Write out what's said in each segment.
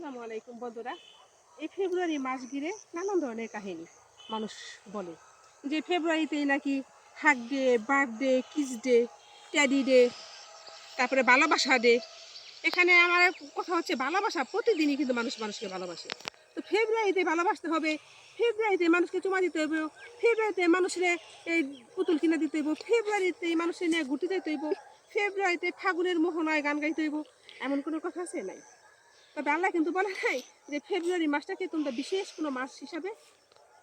আসসালামু আলাইকুম বন্ধুরা। এই ফেব্রুয়ারি মাস ঘিরে নানান ধরনের কাহিনী মানুষ বলে যে ফেব্রুয়ারিতেই নাকি hug day, birthday, kiss day, teddy day, তারপরে ভালোবাসা ডে। এখানে আমার কথা হচ্ছে ভালোবাসা প্রতিদিনই কিন্তু মানুষ মানুষকে ভালোবাসে। তো ফেব্রুয়ারিতে ভালোবাসতে হবে, ফেব্রুয়ারিতে মানুষকে চুমা দিতে হবে, ফেব্রুয়ারিতে মানুষের এই পুতুল কিনে দিতে হইব, ফেব্রুয়ারিতে মানুষের নিয়ে ঘুরতে যেতে হইব, ফেব্রুয়ারিতে ফাগুনের মোহনায় গান গাইতে হইব। এমন কোনো কথা আছে? নাই। তবে আল্লাহ কিন্তু বলে নাই যে ফেব্রুয়ারি মাসটাকে তোমরা বিশেষ কোনো মাস হিসাবে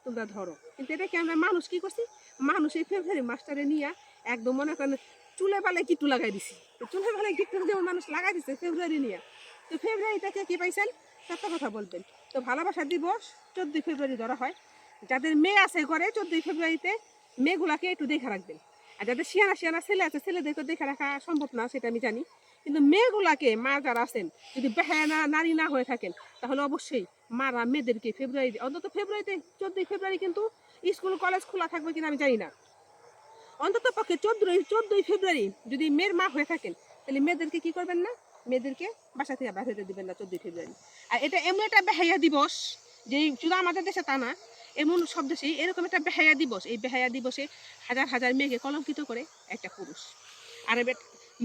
তোমরা ধরো, কিন্তু এটাকে আমরা মানুষ কি করছি, মানুষ এই ফেব্রুয়ারি মাসটারে নিয়ে একদম মনে করেন চুলে পালে কিট্টু লাগাই দিছি। তো চুলে পালে কিট্টু যেমন মানুষ লাগাই দিচ্ছে ফেব্রুয়ারি নিয়ে, তো ফেব্রুয়ারিটাকে কি পাইছেন? সত্য কথা বলবেন। তো ভালোবাসা দিবস 14ই ফেব্রুয়ারি ধরা হয়। যাদের মেয়ে আছে ঘরে 14ই ফেব্রুয়ারিতে মেয়েগুলাকে একটু দেখে রাখবেন। আর যাদের শিয়ানা শিয়ানা ছেলে আছে ছেলেদেরকে দেখে রাখা সম্ভব না, সেটা আমি জানি, কিন্তু মেয়েগুলাকে মা যারা আছেন যদি বেহায়া নারী না হয়ে থাকেন তাহলে অবশ্যই মারা মেয়েদেরকে ফেব্রুয়ারি, অন্তত ফেব্রুয়ারিতে 14ই ফেব্রুয়ারি কিন্তু স্কুল কলেজ খোলা থাকবে কিনা আমি জানি না, অন্তত পক্ষে 14ই ফেব্রুয়ারি যদি মেয়ের মা হয়ে থাকেন তাহলে মেয়েদেরকে কি করবেন না, মেয়েদেরকে বাসা থেকে বের হতে দিবেন না 14ই ফেব্রুয়ারি। আর এটা এমন একটা বেহায়া দিবস যে শুধু আমাদের দেশে তা না, এমন সব দেশেই এরকম একটা বেহায়া দিবস। এই বেহায়া দিবসে হাজার হাজার মেয়েকে কলঙ্কিত করে একটা পুরুষ। আর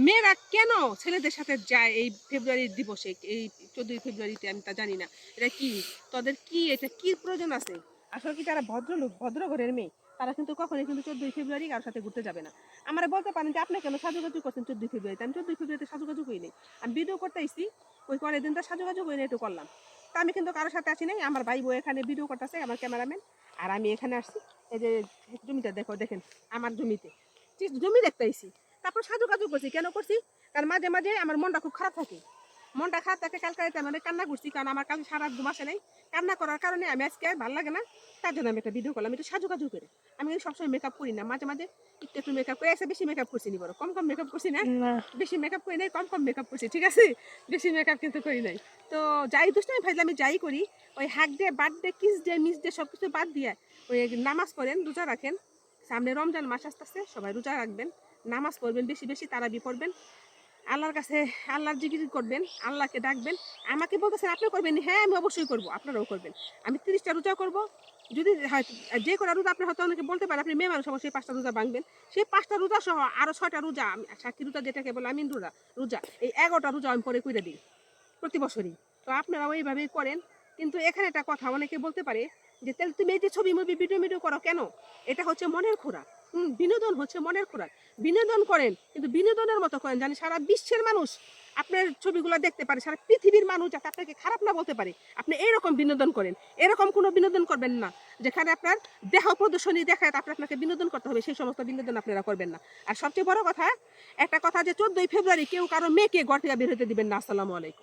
মেয়েরা কেন ছেলেদের সাথে যায় এই ফেব্রুয়ারি দিবসে, এই 14ই ফেব্রুয়ারিতে, আমি তা জানি না। এটা কি তাদের কি, এটা কি প্রয়োজন আছে? আসলে কি তারা ভদ্রলোক, ভদ্র ঘরের মেয়ে? তারা কিন্তু কখনোই কিন্তু 14ই ফেব্রুয়ারি কারোর সাথে ঘুরতে যাবে না। আমরা বলতে পারেন যে আপনি কেন সাজুগাজু করছেন 14ই ফেব্রুয়ারিতে? আমি 14ই ফেব্রুয়ারিতে সাজুগাজু করি নাই, আমি ভিডিও করতে আসছি, ওই পরের দিনটা সাজুগাজু করি না, একটু করলাম। তা আমি কিন্তু কারোর সাথে আসি নাই, আমার ভাই বউ এখানে ভিডিও করতেছে, আমার ক্যামেরাম্যান, আর আমি এখানে আসছি। এই যে জমিটা দেখো, দেখেন আমার জমিতে জমি দেখতে আইছি, তারপর সাজুগাজু করছি। কেন করছি? কারণ মাঝে মাঝে আমার মনটা খুব খারাপ থাকে, মনটা খারাপ থাকে। কালকে মানে কান্না করছি, কারণ আমার কালকে সারা ঘুম আসে নাই। কান্না করার কারণে আমি আজকে ভালো লাগে না, তার জন্য আমি একটা ভিডিও করলাম একটু সাজুগাজু করে। আমি কিন্তু সবসময় মেকআপ করি না, মাঝে মাঝে একটু একটু মেকআপ করে। এসে বেশি মেকআপ করছি নি, বড় কম কম মেকআপ করছি না, বেশি মেকআপ করি নাই, কম কম মেকআপ করছি, ঠিক আছে? বেশি মেকআপ কিন্তু করি নাই। তো যাই দুষ্টামি ভাইলে আমি যাই করি, ওই hug day, birthday, kiss day, miss day সব কিছু বাদ দিয়ে ওই নামাজ পড়েন, রোজা রাখেন। সামনে রমজান মাস আসতেছে, সবাই রোজা রাখবেন, নামাজ পড়বেন, বেশি বেশি তারাবি পড়বেন, আল্লাহর কাছে আল্লাহর জিকির করবেন, আল্লাহকে ডাকবেন। আমাকে বলতেছেন আপনি করবেন? হ্যাঁ আমি অবশ্যই করব, আপনারাও করবেন। আমি 30টা রোজা করব। যদি হয় যে কটা রোজা, আপনি হয়তো অনেকে বলতে পারেন আপনি মেয়ে মানুষ, অবশ্যই 5টা রোজা ভাঙবেন। সেই 5টা রোজা সহ আরো 6টা রোজা, আমি সাক্ষী রোজা যেটাকে বলে আমিন রোজা, রোজা এই 11টা রোজা আমি পরে করে দিই প্রতি বছরই। তো আপনারাও এইভাবেই করেন। কিন্তু এখানে একটা কথা অনেকে বলতে পারে যে তাহলে তুমি এই যে ছবি মুভি ভিডিও ভিডিও করো কেন? এটা হচ্ছে মনের খোরাক। বিনোদন হচ্ছে মনের খোরাক। বিনোদন করেন, কিন্তু বিনোদনের মতো করেন জানি সারা বিশ্বের মানুষ আপনার ছবিগুলো দেখতে পারে, সারা পৃথিবীর মানুষ যাতে আপনাকে খারাপ না বলতে পারে। আপনি এইরকম বিনোদন করেন, এরকম কোনো বিনোদন করবেন না যেখানে আপনার দেহ প্রদর্শনী দেখায় আপনাকে বিনোদন করতে হবে, সেই সমস্ত বিনোদন আপনারা করবেন না। আর সবচেয়ে বড় কথা, একটা কথা যে 14ই ফেব্রুয়ারি কেউ কারো মেয়েকে ঘর থেকে বের হতে দিবেন না। আসসালামু আলাইকুম।